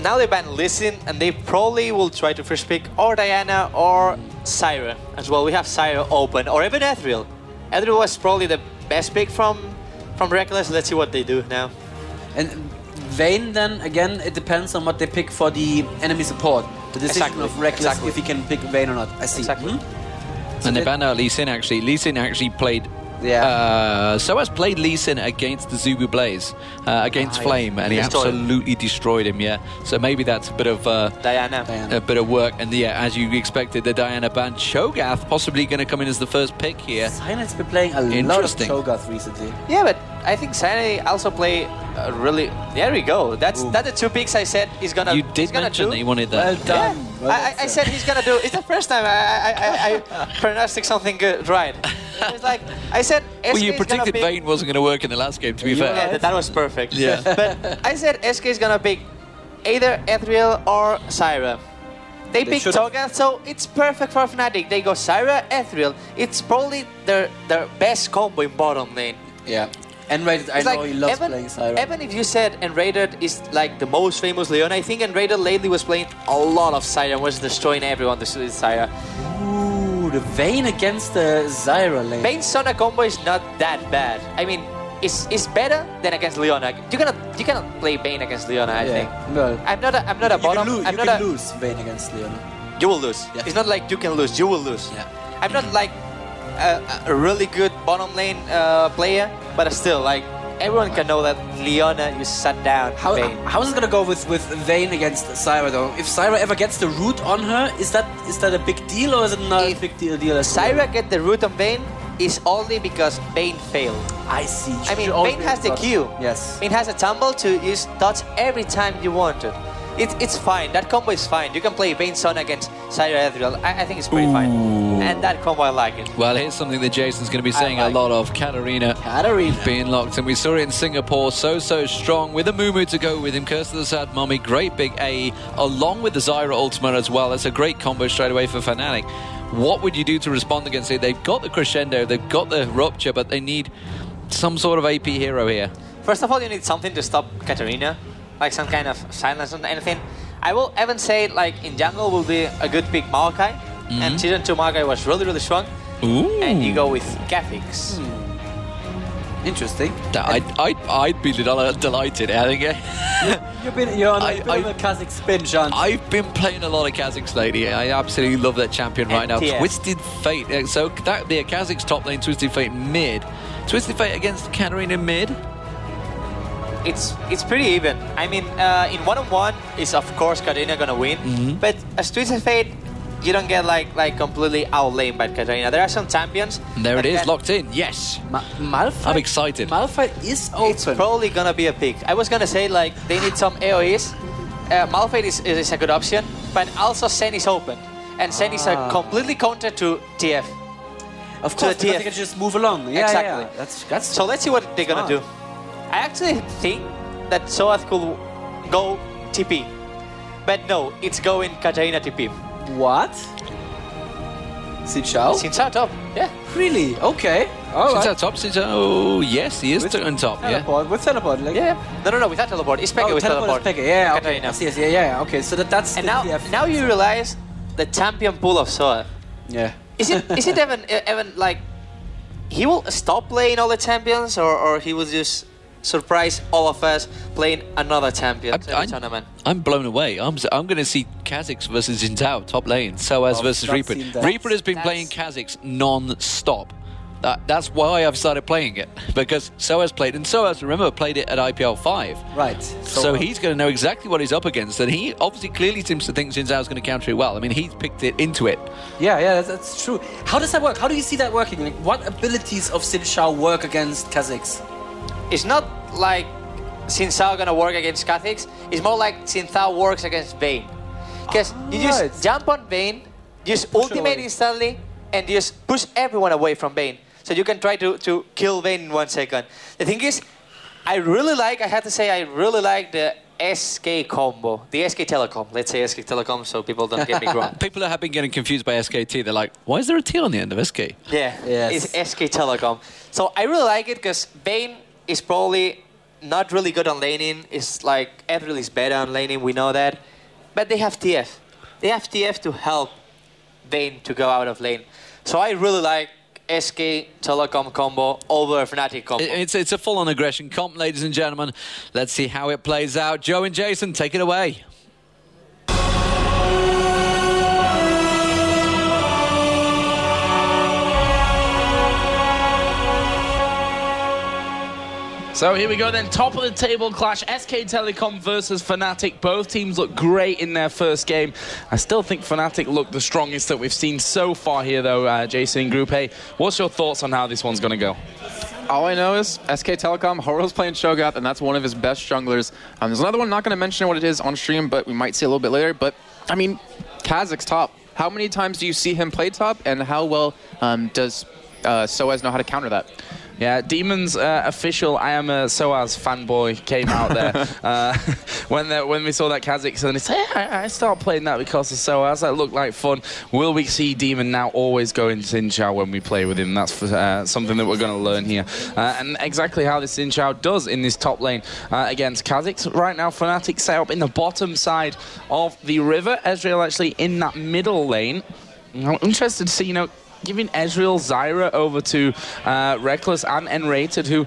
now they ban Lee Sin, and they probably will try to first pick or Diana or Zyra as well. We have Zyra open, or even Ethereal. Ethereal was probably the best pick from Reckless. Let's see what they do now. And Vayne, then again, it depends on what they pick for the enemy support. The decision of Reckless if he can pick Vayne or not. I see. Exactly. And they banned out Lee Sin actually. Lee Sin actually played. Soaz played Lee Sin against the Zubu Blaze, against Flame, and he absolutely destroyed him. Yeah, so maybe that's a bit of Diana. A bit of work. And yeah, as you expected, the Diana ban. Cho'Gath possibly going to come in as the first pick here. Cyanid's been playing a lot of Cho'Gath recently. Yeah, but I think Cyanide also play really. There we go. That's the two picks I said he's gonna. You did mention that you wanted that. Well done. Yeah. Well I said he's gonna do. It's the first time I pronounced something good right. It's like I said. Well, you predicted Vayne wasn't going to work in the last game. To be fair, yeah, that was perfect. Yeah. But I said SK is gonna pick either Ethereal or Zyra. They pick Cho'Gath, so it's perfect for Fnatic. They go Zyra, Ethereal. It's probably their best combo in bottom lane. Yeah. Enrated, I know he loves playing Zyra. Even if you said Enrated is like the most famous Leon, I think Enrated lately was playing a lot of Zyra and was destroying everyone with Zyra. Ooh, the Vayne against the Zyra lane. Vayne's Sona combo is not that bad. I mean, it's better than against Leona. You cannot play Vayne against Leona, I think. No. I'm not a bottom. You can lose Vayne against Leona. You will lose. Yeah. It's not like you can lose. You will lose. Yeah. I'm not like a really good bottom lane player, but still, like everyone can know that Leona you shut down Vayne. How is it gonna go with Vayne against Zyra though? If Zyra ever gets the root on her, is that a big deal or is it not a big deal? If Zyra get the root on Vayne, is only because Vayne failed. I see. I mean, Vayne has the Q. Yes. Vayne has a tumble to use dodge every time you want it. It's fine. That combo is fine. You can play Vayne Son against Zyra Ethereal. I think it's pretty fine. And that combo, I like it. Well, here's something that Jason's going to be saying a lot of. Katarina being locked. And we saw it in Singapore. So strong with a Mumu to go with him. Curse of the Sad Mummy. Great big A. Along with the Zyra ultimate as well. That's a great combo straight away for Fnatic. What would you do to respond against it? They've got the Crescendo. They've got the Rupture. But they need some sort of AP hero here. First of all, you need something to stop Katarina. Like some kind of silence or anything. I will even say, like, in jungle will be a good pick Maokai. And Season 2 Maokai was really strong. Ooh. And you go with Kha'Zix. Interesting. I'd be delighted. I think. You're on a bit of a Kha'Zix spin, John. I've been playing a lot of Kha'Zix lately. I absolutely love that champion right now. Twisted Fate. So that the Kha'Zix top lane, Twisted Fate mid. Twisted Fate against Katarina mid. It's pretty even. I mean, in one-on-one, is of course Katarina gonna win. But as Twisted Fate, you don't get like completely outlaned by Katarina. There are some champions. And there it is, locked in. Yes. Malphite. I'm excited. Malphite is open. It's probably gonna be a pick. I was gonna say like they need some AoEs. Malphite is a good option, but also Zen is open, and Zen is a completely counter to TF. Of course, they can just move along. Yeah, exactly. Yeah. That's so let's see what they're gonna do. I actually think that Soaz could go TP. But no, it's going Katarina TP. What? Xin Zhao? Xin Zhao top, yeah. Really? Okay. All right. Xin Zhao top, Xin Zhao, oh yes, he is on top, teleport, with teleport, like... Yeah. No, without teleport. It's Peke with teleport. Is Peke. Yeah, okay. Katarina. Yes, yeah, okay. So that's... And now you realize the champion pool of Soaz. Yeah. Is it even like... He will stop playing all the champions or he will just surprise all of us playing another champion tournament? I'm blown away. I'm going to see Kha'Zix versus Xin Zhao top lane. Soaz versus Reaper. Reaper has been playing Kha'Zix non-stop. That's why I've started playing it, because Soaz played, and Soaz, remember, played it at IPL 5. Right. So he's going to know exactly what he's up against, and he obviously clearly seems to think Xin Zhao's going to counter it well. I mean, he's picked it into it. Yeah, that's true. How does that work? How do you see that working? Like, what abilities of Xin Zhao work against Kha'Zix? It's not like Xin Zhao gonna work against Kha'Zix. It's more like Xin Zhao works against Vayne. Because you just jump on Vayne, just ultimate instantly, and just push everyone away from Vayne. So you can try to kill Vayne in 1 second. The thing is, I have to say, I really like the SK combo. The SK Telecom. Let's say SK Telecom so people don't get me wrong. People have been getting confused by SKT. They're like, why is there a T on the end of SK? Yeah, it's SK Telecom. So I really like it because Vayne is probably not really good on laning. It's like Ezreal is better on laning, we know that. But they have TF. They have TF to help Vayne to go out of lane. So I really like SK Telecom combo over Fnatic combo. It's a full-on aggression comp, ladies and gentlemen. Let's see how it plays out. Joe and Jason, take it away. So here we go then, top of the table clash, SK Telecom versus Fnatic. Both teams look great in their first game. I still think Fnatic look the strongest that we've seen so far here though, Jason, in Group A. What's your thoughts on how this one's going to go? All I know is SK Telecom, Horo's playing Shogat, and that's one of his best junglers. There's another one, not going to mention what it is on stream, but we might see a little bit later. But, I mean, Kha'Zix's top. How many times do you see him play top, and how well does Soaz know how to counter that? Yeah, Demon's official I am a Soaz fanboy came out there when we saw that Kha'Zix, and he said, hey, I started playing that because of Soaz. That looked like fun. Will we see Demon now always go in Xin Zhao when we play with him? That's something that we're going to learn here. And exactly how this Xin Zhao does in this top lane against Kha'Zix. Right now, Fnatic set up in the bottom side of the river. Ezreal actually in that middle lane. I'm interested to see, giving Ezreal Zyra over to Reckless and Enrated, who,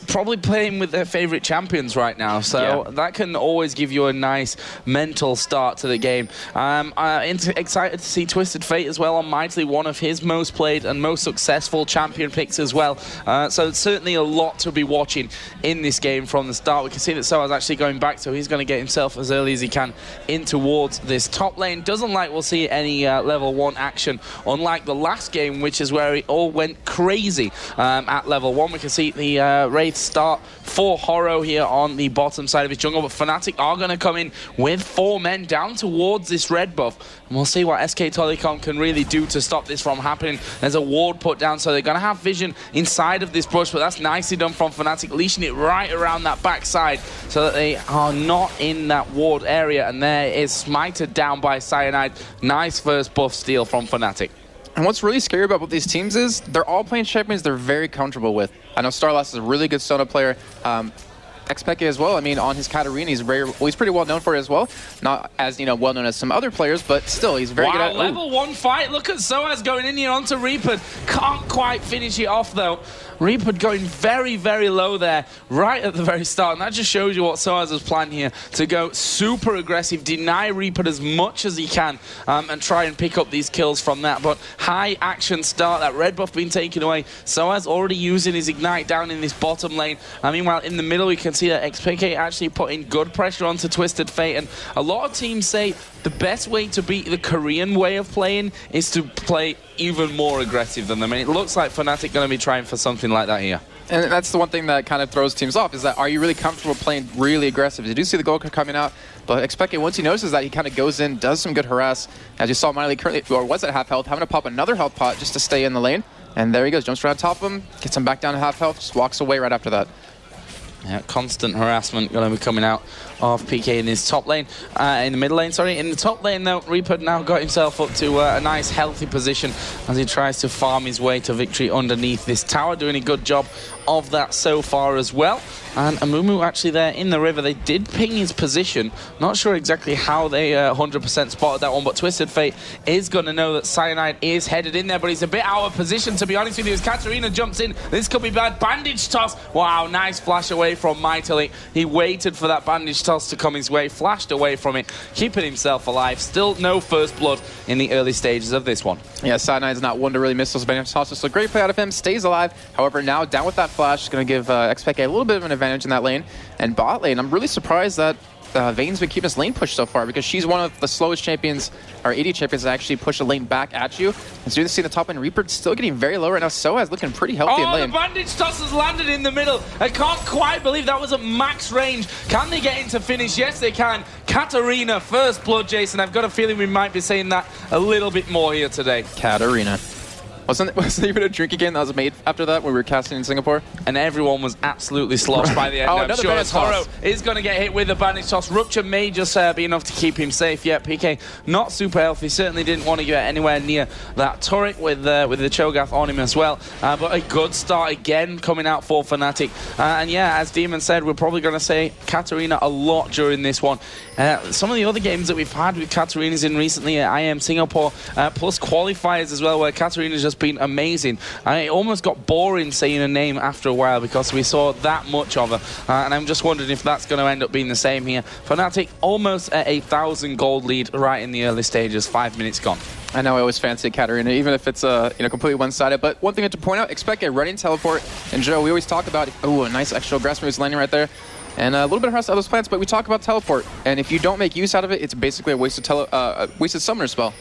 probably playing with their favorite champions right now, so that can always give you a nice mental start to the game. I'm excited to see Twisted Fate as well on Mightily, one of his most played and most successful champion picks as well. So it's certainly a lot to be watching in this game from the start. We can see that Soaz actually going back, so he's going to get himself as early as he can in towards this top lane. Doesn't like we'll see any level 1 action, unlike the last game, which is where it all went crazy at level 1. We can see the Wraith start for Horo here on the bottom side of his jungle, but Fnatic are going to come in with 4 men down towards this red buff, and we'll see what SK Telecom can really do to stop this from happening. There's a ward put down, so they're going to have vision inside of this bush, but that's nicely done from Fnatic, leashing it right around that backside so that they are not in that ward area, and there is smited down by Cyanide. Nice first buff steal from Fnatic. And what's really scary about both these teams is they're all playing champions they're very comfortable with. I know Starlast is a really good Sona player. XPeke as well. I mean, on his Katarina, he's pretty well known for it as well. Not as well known as some other players, but still, he's very good at. Level 1 fight. Look at Soaz going in here onto Reaper. Can't quite finish it off though. Reaper going very, very low there, right at the very start, and that just shows you what Soaz has planned here, to go super aggressive, deny Reaper as much as he can, and try and pick up these kills from that. But high action start, that red buff being taken away. Soaz already using his Ignite down in this bottom lane. Meanwhile, in the middle, we can see that XPK actually putting good pressure onto Twisted Fate, and a lot of teams say the best way to beat the Korean way of playing is to play even more aggressive than them, and it looks like Fnatic going to be trying for something like that here. And that's the one thing that kind of throws teams off, is that are you really comfortable playing really aggressive? You do see the goal coming out, but XPeke, once he notices that, he kind of goes in, does some good harass. As you saw, Miley currently, or was at half health, having to pop another health pot just to stay in the lane. And there he goes, jumps right on top of him, gets him back down to half health, just walks away right after that. Yeah, constant harassment going to be coming out of PK in his top lane, in the middle lane, sorry. In the top lane though, Reaper now got himself up to a nice healthy position as he tries to farm his way to victory underneath this tower, doing a good job of that so far as well. And Amumu actually there in the river, they did ping his position. Not sure exactly how they 100% spotted that one, but Twisted Fate is going to know that Cyanide is headed in there, but he's a bit out of position, to be honest with you, as Katarina jumps in. This could be bad. Bandage toss. Wow, nice flash away from Mightily. He waited for that bandage toss to come his way, flashed away from it, keeping himself alive. Still no first blood in the early stages of this one. Yeah, Cyanide's not one to really miss those bandage tosses, so great play out of him, stays alive. However, now down with that flash, is going to give XPeke a little bit of an advantage in that lane. And bot lane, I'm really surprised that Vayne's been keeping his lane push so far, because she's one of the slowest champions, or AD champions, that actually push the lane back at you. And so you see the top lane, Reaper still getting very low right now. Soaz looking pretty healthy in lane. Oh, the bandage toss has landed in the middle. I can't quite believe that was at max range. Can they get into finish? Yes, they can. Katarina, first blood, Jason. I've got a feeling we might be saying that a little bit more here today. Katarina. Wasn't there even a drinking game that was made after that when we were casting in Singapore? And everyone was absolutely sloshed by the end. I'm sure Toro is going to get hit with the bandage toss. Rupture may just be enough to keep him safe. Yeah, PK not super healthy. Certainly didn't want to get anywhere near that turret with the Cho'Gath on him as well. But a good start again coming out for Fnatic. And yeah, as Demon said, we're probably going to say Katarina a lot during this one. Some of the other games that we've had with Katarinas in recently at IEM Singapore, plus qualifiers as well, where Katarina's just been amazing. It almost got boring saying her name after a while because we saw that much of her. And I'm just wondering if that's going to end up being the same here. Fnatic almost at a 1,000 gold lead right in the early stages, 5 minutes gone. I know I always fancy Katarina, even if it's completely one-sided. But one thing to point out, expect a running teleport. And Joe, we always talk about, a nice extra grass moves landing right there. And a little bit of harass to those plants, but we talk about teleport. And if you don't make use out of it, it's basically a wasted summoner spell.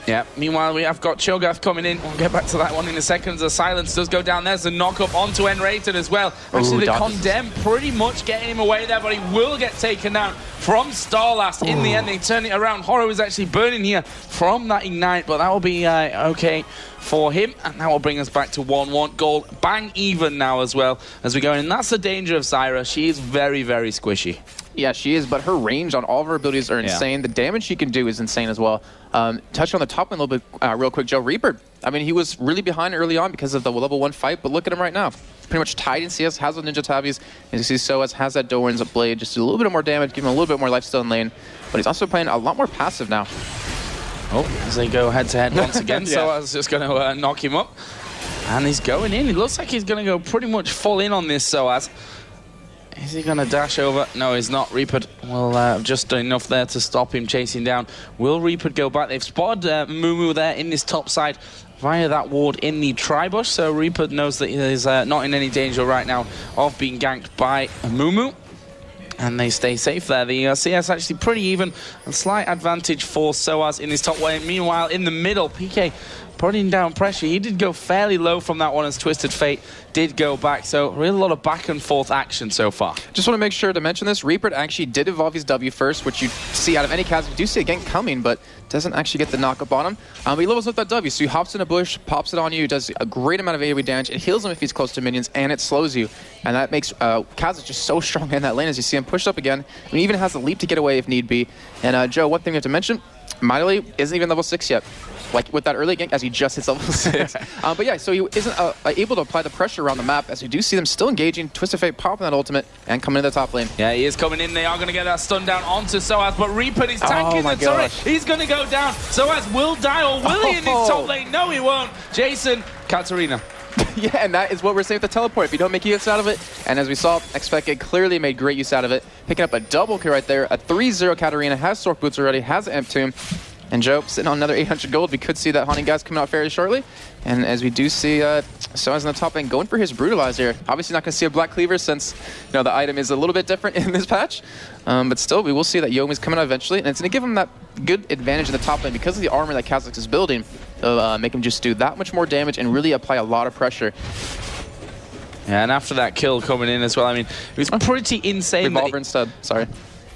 Yeah, meanwhile, we have got Cho'Gath coming in. We'll get back to that one in a second. The silence does go down. There's a knock-up onto Enrated as well. Actually, the Condemn pretty much getting him away there, but he will get taken down from Starlast. In the end, they turn it around. Horror is actually burning here from that Ignite, but that will be okay for him. And that will bring us back to 1-1. Gold bang even now as well as we go in. And that's the danger of Zyra. She is very, very squishy. Yeah, she is, but her range on all of her abilities are insane. The damage she can do is insane as well. Touch on the top one a little bit real quick, Joe. Reaper, I mean, he was really behind early on because of the level 1 fight, but look at him right now. Pretty much tied in CS, has the Ninja Tabbies. As you see, Soaz has that Doran's Blade, just a little bit more damage, give him a little bit more lifesteal in lane, but he's also playing a lot more passive now. Oh, as they go head-to-head once again, Soaz just going to knock him up. And he's going in. It looks like he's going to go pretty much full in on this Soaz. Is he going to dash over? No, he's not. Reaper will have just done enough there to stop him chasing down. Will Reaper go back? They've spotted Mumu there in this top side via that ward in the tri-bush, so Reaper knows that he is not in any danger right now of being ganked by Mumu. And they stay safe there. The CS actually pretty even. A slight advantage for Soaz in his top lane. Meanwhile, in the middle, PK putting down pressure. He did go fairly low from that one as Twisted Fate did go back. So really a lot of back and forth action so far. Just want to make sure to mention this. Reaper actually did evolve his W first, which you see out of any cast. You do see a gank coming, but doesn't actually get the knock up on him. But he levels up that W, so he hops in a bush, pops it on you, does a great amount of AoE damage. It heals him if he's close to minions, and it slows you. And that makes Kaz just so strong in that lane as you see him push up again. And he even has the leap to get away if need be. And Joe, one thing we have to mention, Miley isn't even level 6 yet. Like with that early gank as he just hits level 6. But yeah, so he isn't able to apply the pressure around the map as we do see them still engaging. Twisted Fate popping that ultimate and coming into the top lane. Yeah, he is coming in. They are going to get that stun down onto Soaz, but Reaper is tanking the turret. He's going to go down. Soaz will die, or will he in his top lane? No, he won't. Jason, Katarina. Yeah, and that is what we're saying with the teleport. If you don't make use out of it, and as we saw, Expected clearly made great use out of it. Picking up a double kill right there. A 3-0 Katarina, has Sork Boots already, has Imp Tomb. And Joe sitting on another 800 gold. We could see that Haunting Guys coming out fairly shortly. And as we do see Soaz in the top lane going for his Brutalize here. Obviously not going to see a Black Cleaver since the item is a little bit different in this patch. But still, we will see that Yomi's coming out eventually. And it's going to give him that good advantage in the top lane because of the armor that Kha'Zix is building. It'll make him just do that much more damage and really apply a lot of pressure. Yeah, and after that kill coming in as well, I mean, it was pretty insane. Revolver instead, sorry.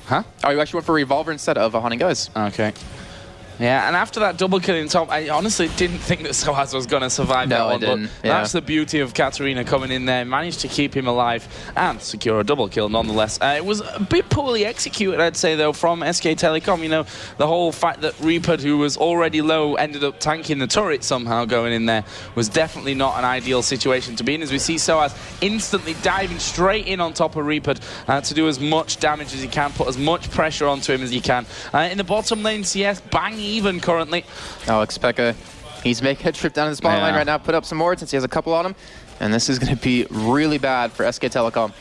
Huh? Oh, you actually went for Revolver instead of a Haunting Guys. Okay. Yeah, and after that double kill in top, I honestly didn't think that Soaz was going to survive that one. But that's the beauty of Katarina coming in there, managed to keep him alive and secure a double kill nonetheless. It was a bit poorly executed, I'd say, though, from SK Telecom. The whole fact that Reaper, who was already low, ended up tanking the turret somehow going in there was definitely not an ideal situation to be in, as we see Soaz instantly diving straight in on top of Reaper to do as much damage as he can, put as much pressure onto him as he can. In the bottom lane, CS banging even currently. Oh, Xpeka, he's making a trip down to the spawn line right now, put up some more since he has a couple on him, and this is going to be really bad for SK Telecom.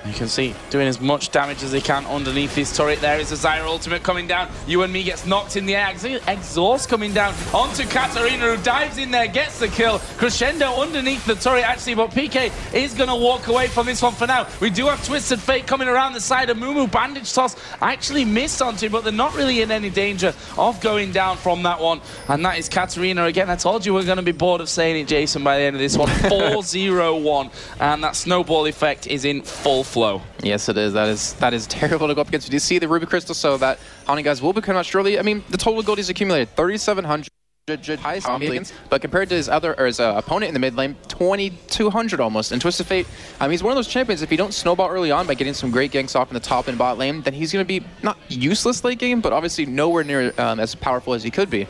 You can see doing as much damage as he can underneath this turret. There is a Zyra ultimate coming down. You and Me gets knocked in the air. Exhaust coming down onto Katarina, who dives in there, gets the kill. Crescendo underneath the turret, actually, but PK is going to walk away from this one for now. We do have Twisted Fate coming around the side of Mumu. Bandage toss actually missed onto him, but they're not really in any danger of going down from that one. And that is Katarina again. I told you we're going to be bored of saying it, Jason, by the end of this one. 4-0-1. And that snowball effect is in full flow. Yes, it is. That is terrible to go up against. We do see the Ruby Crystal, so that Haunting Guys will be coming out shortly. I mean, the total gold he's accumulated, 3,700. highest on Vegans, but compared to his opponent in the mid lane, 2200 almost. And Twisted Fate, he's one of those champions, if you don't snowball early on by getting some great ganks off in the top and bot lane, then he's going to be not useless late game, but obviously nowhere near as powerful as he could be.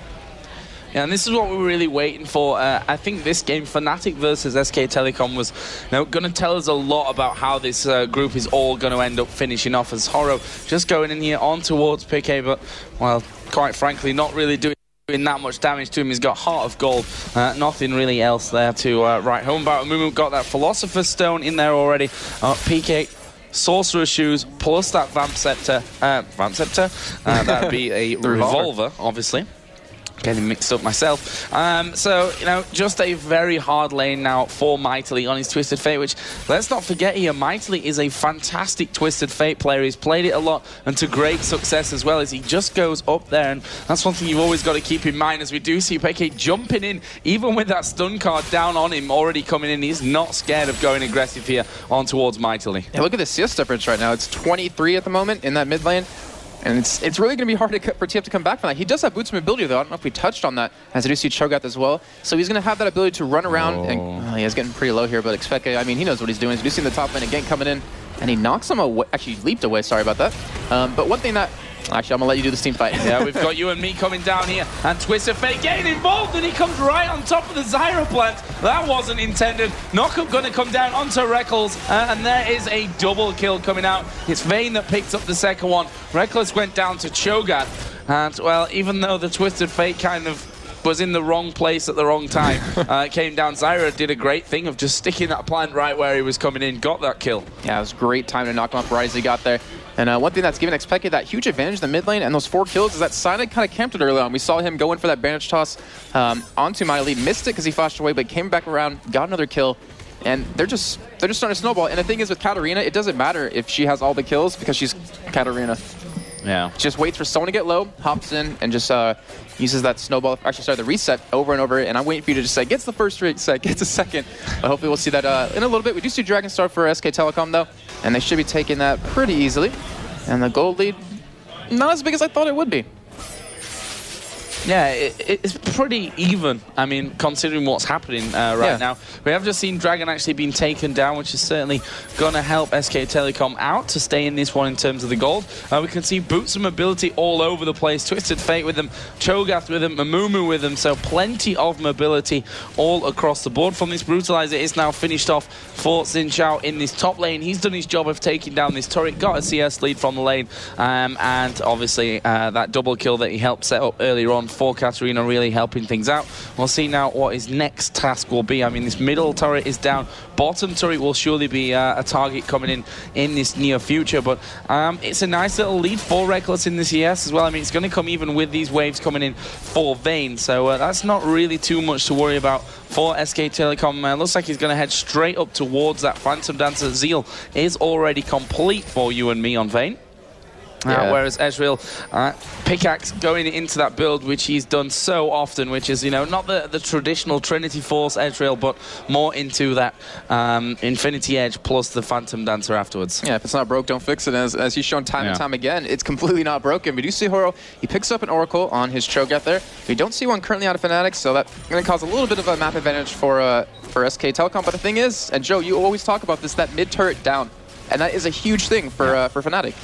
Yeah, and this is what we were really waiting for. I think this game, Fnatic versus SK Telecom, was going to tell us a lot about how this group is all going to end up finishing off, as Horo just going in here on towards PK, but, well, quite frankly, not really doing that much damage to him. He's got Heart of Gold, nothing really else there to write home about. Mumu got that Philosopher's Stone in there already. PK, Sorcerer's Shoes, plus that Vamp Scepter. That would be a revolver, obviously. Getting mixed up myself. So, just a very hard lane now for Mightily on his Twisted Fate, which, let's not forget here, Mightily is a fantastic Twisted Fate player. He's played it a lot and to great success as well, as he just goes up there, and that's one thing you've always got to keep in mind, as we do see PK jumping in, even with that stun card down on him already coming in. He's not scared of going aggressive here on towards Mightily. Yeah, look at the CS difference right now. It's 23 at the moment in that mid lane. And it's really going to be hard for TF to come back from that. He does have boots of mobility, though. I don't know if we touched on that, as I do see Cho'Gath as well. So he's going to have that ability to run around. And he's getting pretty low here, but Expeke, he knows what he's doing. He's reducing the top lane, a gank coming in, and he knocks him away. Actually, leaped away. Sorry about that. But one thing that... Actually, I'm going to let you do this team fight. Yeah, we've got you and me coming down here, and Twisted Fate getting involved, and he comes right on top of the Zyra plant. That wasn't intended. Knockup going to come down onto Reckles, and there is a double kill coming out. It's Vayne that picked up the second one. Reckles went down to Cho'Gath, and, well, even though the Twisted Fate kind of was in the wrong place at the wrong time, came down, Zyra did a great thing of just sticking that plant right where he was coming in, got that kill. Yeah, it was a great time to knock him off right as he got there. And one thing that's given Expeke that huge advantage in the mid lane and those 4 kills is that Cynic kind of camped it early on. We saw him go in for that bandage toss onto Mightily, missed it because he flashed away, but came back around, got another kill, and they're just starting to snowball. And the thing is with Katarina, it doesn't matter if she has all the kills because she's Katarina. Yeah. Just waits for someone to get low, hops in, and just uses that snowball, actually sorry, the reset over and over, and I'm waiting for you to just say, gets the first reset, gets a second. But hopefully we'll see that in a little bit. We do see Dragon Star for SK Telecom though, and they should be taking that pretty easily. And the gold lead, not as big as I thought it would be. Yeah, it's pretty even, considering what's happening right now. We have just seen Dragon actually being taken down, which is certainly going to help SK Telecom out to stay in this one in terms of the gold. We can see boots of mobility all over the place. Twisted Fate with them, Cho'Gath with them, Mamumu with them, so plenty of mobility all across the board from this Brutalizer. It's now finished off for Xin Zhao in this top lane. He's done his job of taking down this turret, got a CS lead from the lane, and obviously that double kill that he helped set up earlier on for Katarina really helping things out. We'll see now what his next task will be. This middle turret is down. Bottom turret will surely be a target coming in this near future, but it's a nice little lead for Rekkles in this ES as well. It's going to come even with these waves coming in for Vayne, so that's not really too much to worry about for SK Telecom. Looks like he's going to head straight up towards that Phantom Dancer. Zeal is already complete for you and me on Vayne. Whereas Ezreal, pickaxe going into that build, which he's done so often, which is, not the traditional Trinity Force Ezreal, but more into that Infinity Edge plus the Phantom Dancer afterwards. Yeah, if it's not broke, don't fix it. As he's shown time and time again, it's completely not broken. We do see Horo, he picks up an Oracle on his Cho'Gath there. We don't see one currently out of Fnatic, so that's going to cause a little bit of a map advantage for SK Telecom. But the thing is, and Joe, you always talk about this, that mid turret down. And that is a huge thing for Fnatic.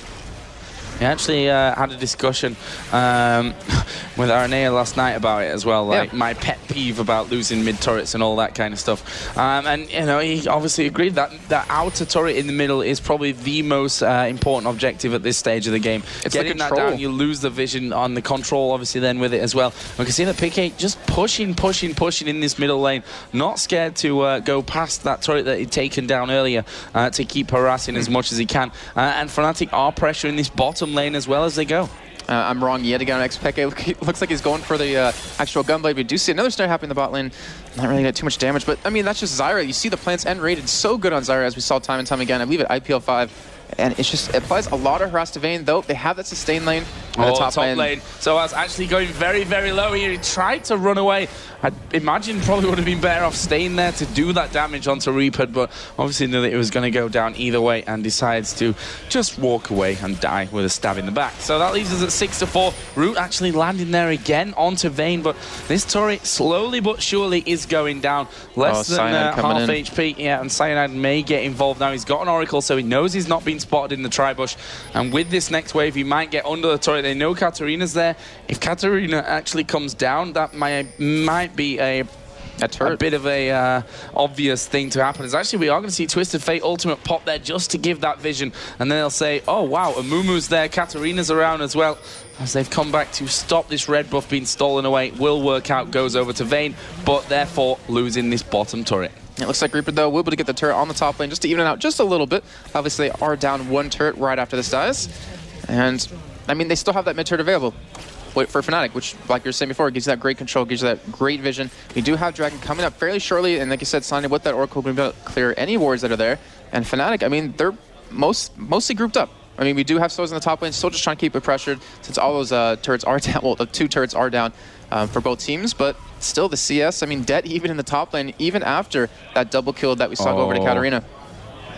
We actually had a discussion with Aranea last night about it as well, my pet peeve about losing mid-turrets and all that kind of stuff. And, he obviously agreed that that outer turret in the middle is probably the most important objective at this stage of the game. It's getting that down, you lose the vision on the control, obviously, then with it as well. We can see that PK just pushing in this middle lane, not scared to go past that turret that he'd taken down earlier to keep harassing as much as he can. And Fnatic are pressuring this bottom lane as well as they go. I'm wrong yet again on Expeke. Looks like he's going for the actual gunblade. We do see another snare happening in the bot lane. Not really get too much damage, but that's just Zyra. You see the plants end rated so good on Zyra, as we saw time and time again. I believe at IPL 5, And it applies a lot of harass to Vayne, though. They have that sustain lane on the top lane. So I was actually going very, very low here. He tried to run away. I imagine probably would have been better off staying there to do that damage onto Reaper, but obviously knew that it was going to go down either way and decides to just walk away and die with a stab in the back. So that leaves us at 6-4. Root actually landing there again onto Vayne, but this turret slowly but surely is going down. Less than half HP. Yeah, and Cyanide may get involved now. He's got an Oracle, so he knows he's not been spotted in the Tri-Bush. And with this next wave, he might get under the turret. They know Katarina's there. If Katarina actually comes down, that might be a bit of a obvious thing to happen. Is actually we are going to see Twisted Fate ultimate pop there just to give that vision, and then they'll say, oh wow, Amumu's there, Katarina's around as well, as they've come back to stop this red buff being stolen away. Will work out, goes over to Vayne, but therefore losing this bottom turret. It looks like Reaper, though, will be able to get the turret on the top lane just to even it out just a little bit. Obviously, they are down one turret right after this dies. And, I mean, they still have that mid turret available for Fnatic, which, like you were saying before, gives you that great control, gives you that great vision. We do have Dragon coming up fairly shortly, and like you said, Sonya with that Oracle, going to be able to clear any wards that are there. And Fnatic, I mean, they're mostly grouped up. I mean, we do have Soaz in the top lane, still just trying to keep it pressured since all those turrets are down. Well, the 2 turrets are down for both teams, but still the CS, I mean, dead even in the top lane, even after that double kill that we saw go over to Katarina.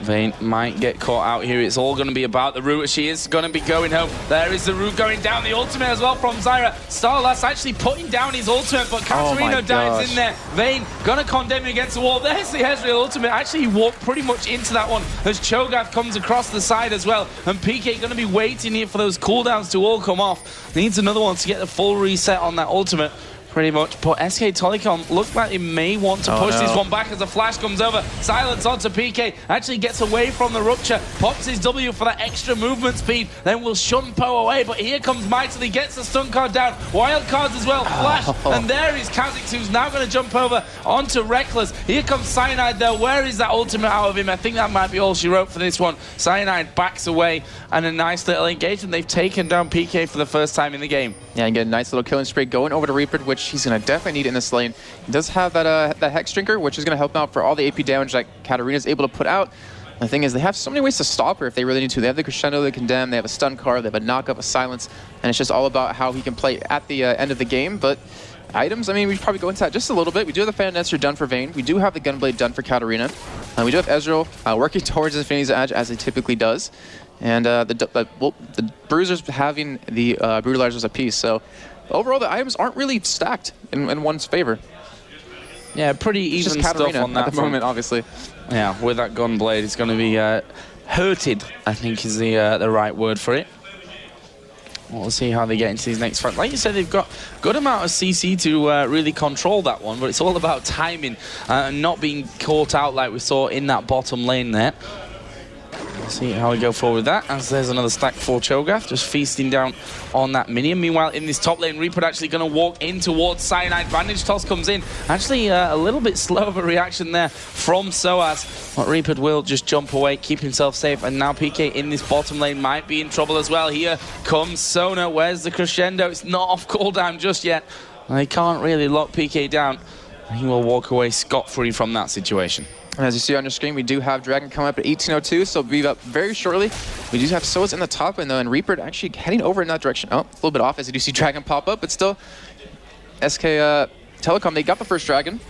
Vayne might get caught out here. It's all going to be about the Root. She is going to be going home. There is the Root going down. The ultimate as well from Zyra. Starlast actually putting down his ultimate, but Katarina dives in there. Vayne going to condemn him against the wall. There's the Ezreal ultimate. Actually, he walked pretty much into that one as Cho'Gath comes across the side as well. And PK going to be waiting here for those cooldowns to all come off. Needs another one to get the full reset on that ultimate. Pretty much, but SK Telecom looks like they may want to push this one back as a flash comes over. Silence onto PK, actually gets away from the rupture, pops his W for that extra movement speed, then will shun Poe away, but here comes Mightily, gets the stun card down, wild cards as well, flash, and there is Kha'Zix, who's now going to jump over onto Reckless. Here comes Cyanide though, where is that ultimate out of him? I think that might be all she wrote for this one. Cyanide backs away, and a nice little engagement. They've taken down PK for the first time in the game. Yeah, and get a nice little killing spree going over to Reaper, which he's going to definitely need in this lane. He does have that Hex Drinker, which is going to help him out for all the AP damage that Katarina's able to put out. And the thing is, they have so many ways to stop her if they really need to. They have the Crescendo, they Condemn, they have a stun card, they have a knock-up, a silence, and it's just all about how he can play at the end of the game. But items, I mean, we should probably go into that just a little bit. We do have the Fan Dancer done for Vayne. We do have the Gunblade done for Katarina. We do have Ezreal working towards Infinity's Edge, as he typically does. And the Bruisers having the Brutalizers apiece. So overall, the items aren't really stacked in one's favor. Yeah, pretty even stuff on that at the moment, obviously. Yeah, with that Gunblade, it's going to be hurted, I think is the right word for it. We'll see how they get into these next fights. Like you said, they've got good amount of CC to really control that one, but it's all about timing and not being caught out like we saw in that bottom lane there. We'll see how we go forward with that, as there's another stack for Cho'Gath, just feasting down on that minion. Meanwhile, in this top lane, Reaper actually going to walk in towards Cyanide. Bandage Toss comes in. Actually, a little bit slow of a reaction there from Soaz. But Reaper will just jump away, keep himself safe, and now PK in this bottom lane might be in trouble as well. Here comes Sona. Where's the Crescendo? It's not off cooldown just yet. They can't really lock PK down. He will walk away scot-free from that situation. And as you see on your screen, we do have Dragon coming up at 1802, so we'll be up very shortly. We do have Soaz in the top lane, though, and Reaper actually heading over in that direction. Oh, a little bit off as you do see Dragon pop up, but still, SK Telecom, they got the first Dragon,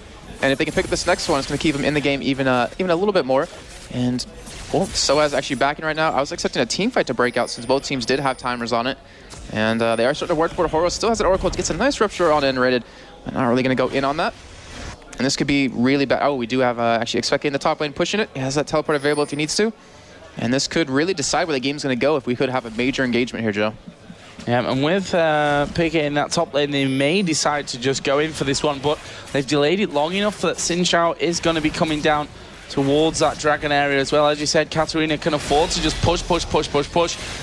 and if they can pick up this next one, it's going to keep them in the game even a little bit more. And, well, Soaz actually backing right now. I was expecting a team fight to break out since both teams did have timers on it. And they are starting to work toward Horo. Still has an Oracle, gets a nice Rupture on N-rated, but not really going to go in on that. And this could be really bad. Oh, we do have actually Expect in the top lane pushing it. He has that teleport available if he needs to. And this could really decide where the game's going to go if we could have a major engagement here, Joe. Yeah, and with PK in that top lane, they may decide to just go in for this one, but they've delayed it long enough that Xin Zhao is going to be coming down towards that Dragon area as well. As you said, Katarina can afford to just push,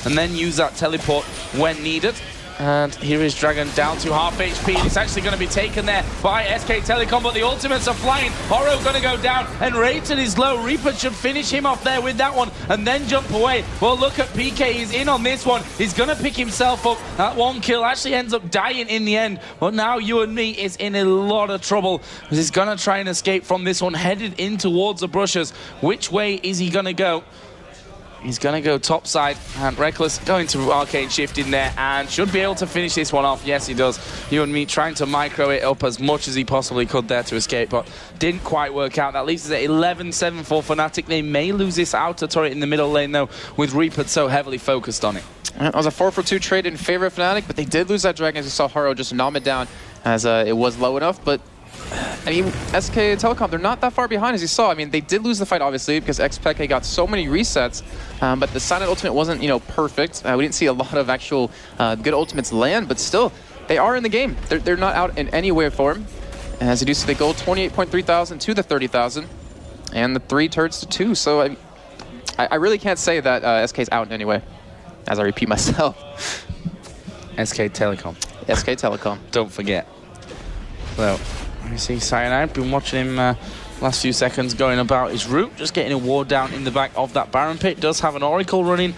and then use that teleport when needed. And here is Dragon down to half HP. It's actually going to be taken there by SK Telecom, but the ultimates are flying. Horo going to go down, and Rated is low. Reaper should finish him off there with that one, and then jump away. Well, look at PK. He's in on this one. He's going to pick himself up. That one kill actually ends up dying in the end. But now You and Me is in a lot of trouble, because he's going to try and escape from this one, headed in towards the brushes. Which way is he going to go? He's going to go top side, and Reckless going to arcane shift in there and should be able to finish this one off. Yes, he does. You and me trying to micro it up as much as he possibly could there to escape, but didn't quite work out. That leaves us at 11-7 for Fnatic. They may lose this outer turret in the middle lane, though, with Reaper so heavily focused on it. It was a 4-for-2 trade in favor of Fnatic, but they did lose that dragon, as you saw Haro just nom it down as it was low enough, but I mean, SK Telecom, they're not that far behind, as you saw. I mean, they did lose the fight, obviously, because XPK got so many resets, but the Silent Ultimate wasn't, perfect. We didn't see a lot of actual good ultimates land, but still, they are in the game. They're not out in any way or form. And as you do see, they go 28.3 thousand to the 30,000, and the 3 turrets to 2. So I really can't say that SK's out in any way, as I repeat myself. SK Telecom. SK Telecom. Don't forget. Well, you see Cyanide, been watching him last few seconds going about his route, just getting a ward down in the back of that Baron pit. Does have an Oracle running.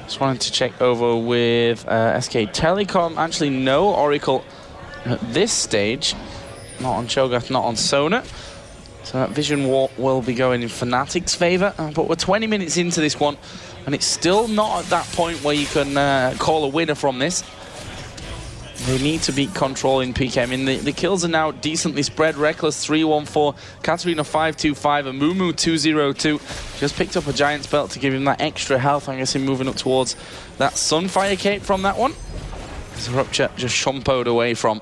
Just wanted to check over with SK Telecom. Actually, no Oracle at this stage. Not on Cho'Gath, not on Sona. So that Vision Warp will be going in Fnatic's favour. But we're 20 minutes into this one, and it's still not at that point where you can call a winner from this. They need to beat Control in PK. I mean, the kills are now decently spread. Reckless 3-1-4, Katarina 5-2-5, and Mumu 2-0-2. Just picked up a Giant's Belt to give him that extra health. I guess him moving up towards that Sunfire Cape from that one. As Rupture just shumpoed away from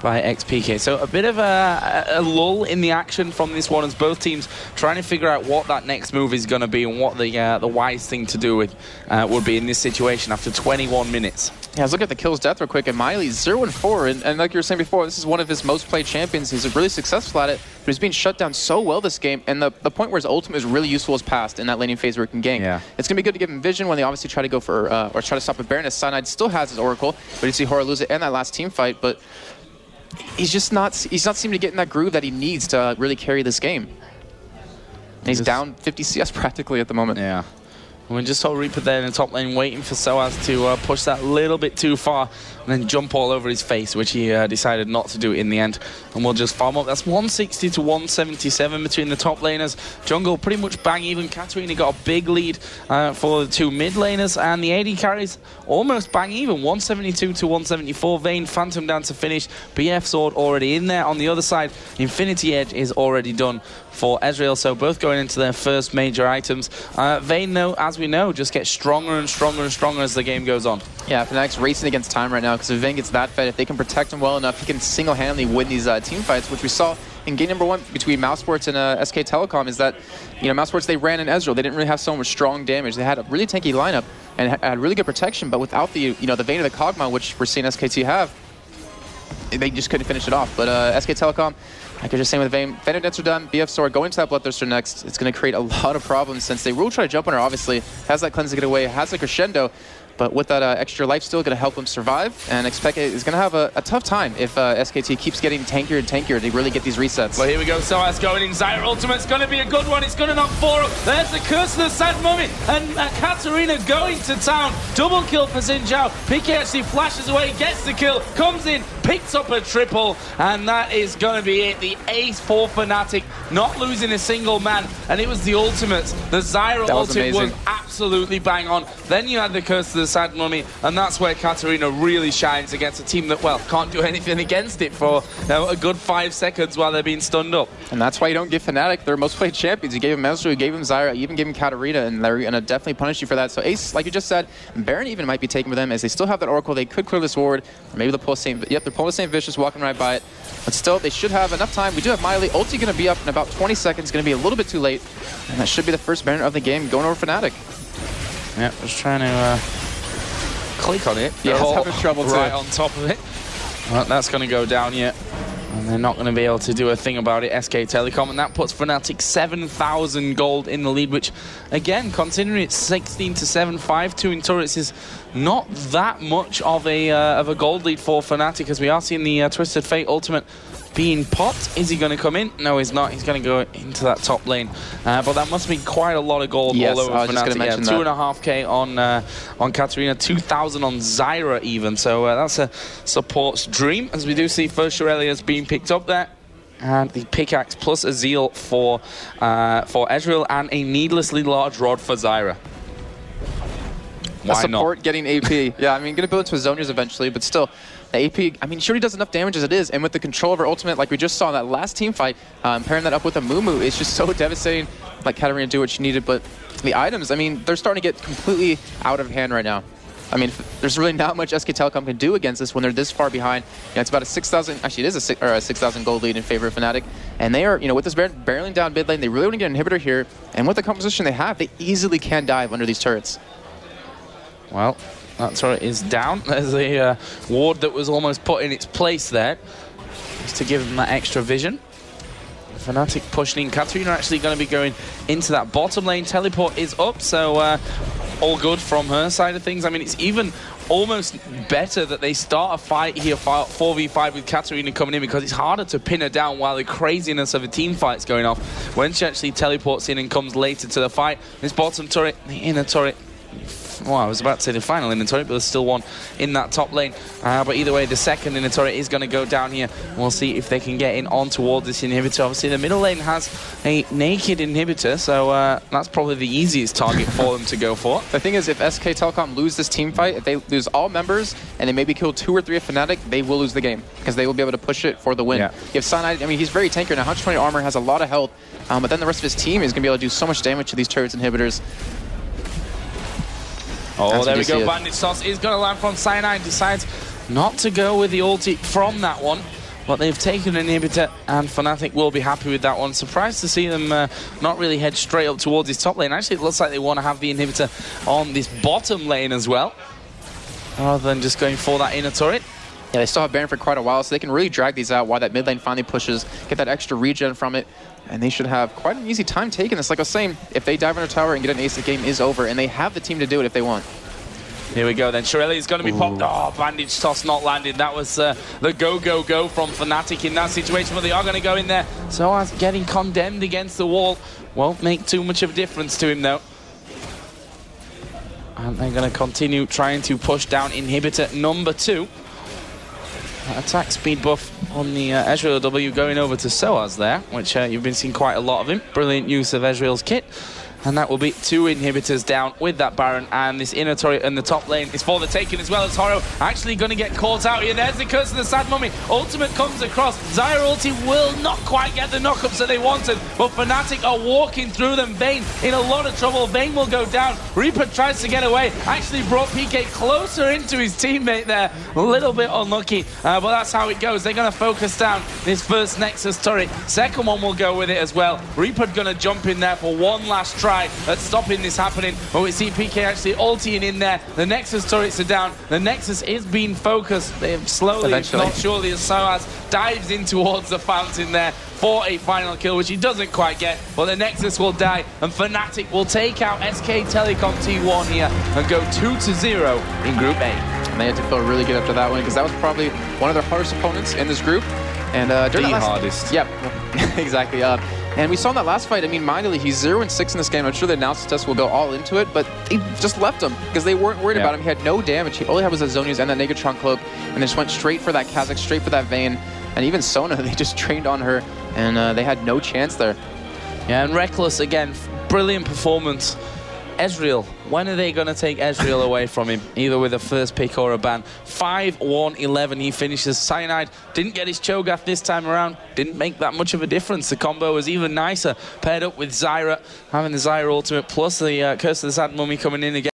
by XPK. So a bit of a lull in the action from this one, as both teams trying to figure out what that next move is going to be and what the wise thing to do with would be in this situation after 21 minutes. Yeah, let's look at the kills death real quick. And Miley's 0-4, and like you were saying before, this is one of his most played champions. He's really successful at it, but he's being shut down so well this game. And the point where his ultimate is really useful is past in that laning phase where he can gank. Yeah. It's going to be good to give him vision when they obviously try to go for, or try to stop a Baron. As Cyanide still has his Oracle, but you see Hora lose it in that last team fight, but he's not seeming to get in that groove that he needs to really carry this game. And he's down 50 CS practically at the moment. Yeah. We just saw Reaper there in the top lane waiting for Soaz to push that a little bit too far and then jump all over his face, which he decided not to do in the end. And we'll just farm up. That's 160 to 177 between the top laners. Jungle pretty much bang even. Katarina got a big lead for the 2 mid laners, and the AD carries almost bang even. 172 to 174. Vayne, Phantom down to finish. BF Sword already in there. On the other side, Infinity Edge is already done for Ezreal, so both going into their first major items. Vayne, though, as we know, just gets stronger and stronger and stronger as the game goes on. Yeah, Fnatic's racing against time right now, because if Vayne gets that fed, if they can protect him well enough, he can single-handedly win these team fights, which we saw in game number 1 between Mousesports and SK Telecom, is that, Mousesports, they ran in Ezreal. They didn't really have someone with strong damage. They had a really tanky lineup and had really good protection, but without the, the Vayne of the Kog'Maw, which we're seeing SKT have, they just couldn't finish it off. But SK Telecom, like I was just saying with Vayne, Fender Nets are done, BF Sword going to that Bloodthirster next. It's going to create a lot of problems since they will try to jump on her, obviously. Has that cleanse to get away, has a crescendo, but with that extra life steal, going to help him survive. And XPK is going to have a tough time if SKT keeps getting tankier and tankier to really get these resets. Well, here we go. Soaz going in. Zyra Ultimate's going to be a good one. It's going to knock 4 up. There's the Curse of the Sad Mummy. And Katarina going to town. Double kill for Xin Zhao. PK actually flashes away, gets the kill, comes in, picks up a triple, and that is going to be it. The ace for Fnatic, not losing a single man. And it was the ultimates. The Zyra ultimate was absolutely bang on. Then you had the Curse of the Sad Mummy, and that's where Katarina really shines against a team that, well, can't do anything against it for a good 5 seconds while they're being stunned up. And that's why you don't give Fnatic their most played champions. You gave him Ezreal, you gave him Zyra, you even gave him Katarina, and they're going to definitely punish you for that. So Ace, like you just said, Baron even might be taken with them, as they still have that Oracle. They could clear this ward, or maybe they'll pull the same. Yep, they're pulling the same Vicious, walking right by it. But still, they should have enough time. We do have Miley. Ulti going to be up in about 20 seconds. Going to be a little bit too late. And that should be the first Baron of the game going over Fnatic. Yeah, just trying to click on it. Yeah, it's having trouble too. Right on top of it. Well, that's going to go down yet. And they're not going to be able to do a thing about it, SK Telecom, and that puts Fnatic 7,000 gold in the lead, which, again, considering it's 16 to 7, 5-2 in turrets, is not that much of a gold lead for Fnatic, as we are seeing the Twisted Fate ultimate being popped. Is he going to come in? No, he's not. He's going to go into that top lane. But that must be quite a lot of gold all over Fnatic. Yeah, 2.5k on Katarina, 2,000 on Zyra even. So that's a support's dream, as we do see first Shurelia's being picked up there. And the pickaxe plus a zeal for Ezreal, and a needlessly large rod for Zyra. a support getting AP. Yeah, I mean, gonna build into Zonias eventually, but still, the AP, I mean, she already does enough damage as it is, and with the control of her ultimate, like we just saw in that last team fight, pairing that up with a Mumu, it's just so devastating. Like, Katarina do what she needed, but the items, I mean, they're starting to get completely out of hand right now. I mean, there's really not much SK Telecom can do against this when they're this far behind. You know, it's about a 6,000, actually it is a 6,000 gold lead in favor of Fnatic. And they are, you know, with this barreling down mid lane, they really want to get an inhibitor here. And with the composition they have, they easily can dive under these turrets. Well, that turret is down. There's a ward that was almost put in its place there, just to give them that extra vision. Fnatic pushing in. Katarina actually going to be going into that bottom lane. Teleport is up, so all good from her side of things. I mean, it's even almost better that they start a fight here, 4v5 with Katarina coming in, because it's harder to pin her down while the craziness of a team fight's going off. When she actually teleports in and comes later to the fight, this bottom turret, the inner turret, well, I was about to say the final inner turret, but there's still one in that top lane. But either way, the second inner turret is going to go down here. We'll see if they can get in on towards this inhibitor. Obviously, the middle lane has a naked inhibitor, so that's probably the easiest target for them to go for. The thing is, if SK Telecom lose this team fight, if they lose all members and they maybe kill 2 or 3 of Fnatic, they will lose the game because they will be able to push it for the win. Yeah. If Cyanide, I mean, he's very tanky now. 120 armor, has a lot of health, but then the rest of his team is going to be able to do so much damage to these turrets inhibitors. Oh, there we go. Bandage toss is going to land from Cyanide. Decides not to go with the ulti from that one. But they've taken an inhibitor, and Fnatic will be happy with that one. Surprised to see them not really head straight up towards this top lane. Actually, it looks like they want to have the inhibitor on this bottom lane as well, rather than just going for that inner turret. Yeah, they still have Baron for quite a while, so they can really drag these out while that mid lane finally pushes, get that extra regen from it, and they should have quite an easy time taking this. Like I was saying, if they dive under tower and get an ace, the game is over, and they have the team to do it if they want. Here we go then. Shirelli is going to be popped. Oh, bandage toss not landed. That was the go from Fnatic in that situation, but they are going to go in there. So as getting condemned against the wall won't make too much of a difference to him though. And they're going to continue trying to push down inhibitor number 2. Attack speed buff on the Ezreal W going over to Soaz there, which you've been seeing quite a lot of him. Brilliant use of Ezreal's kit. And that will be 2 inhibitors down with that Baron, and this inner turret in the top lane is for the taking as well, as Horo actually going to get caught out here. There's the curse of the Sad Mummy. Ultimate comes across. Zyra ulti will not quite get the knockups that they wanted, but Fnatic are walking through them. Vayne in a lot of trouble. Vayne will go down. Reaper tries to get away. Actually brought PK closer into his teammate there. A little bit unlucky, but that's how it goes. They're going to focus down this first Nexus turret. Second one will go with it as well. Reaper going to jump in there for one last try at stopping this happening, but we see PK actually ulting in there. The Nexus turrets are down. The Nexus is being focused. They have slowly, not surely, as Soaz dives in towards the fountain there for a final kill, which he doesn't quite get, but the Nexus will die, and Fnatic will take out SK Telecom T1 here and go 2-0 in Group A. And they had to feel really good after that one, because that was probably one of their hardest opponents in this group. And during the hardest. Yep, exactly. And we saw in that last fight, I mean, mindedly, he's 0-6 in this game. I'm sure the analysis test will go all into it, but they just left him because they weren't worried about him. He had no damage. All he had was a Zonias and that Negatron cloak, and they just went straight for that Kha'Zix, straight for that Vayne. And even Sona, they just trained on her, and they had no chance there. Yeah, and Reckless, again, brilliant performance. Ezreal, when are they going to take Ezreal away from him? Either with a first pick or a ban. 5-1-11 he finishes. Cyanide didn't get his Cho'Gath this time around. Didn't make that much of a difference. The combo was even nicer. Paired up with Zyra. Having the Zyra ultimate plus the Curse of the Sad Mummy coming in again.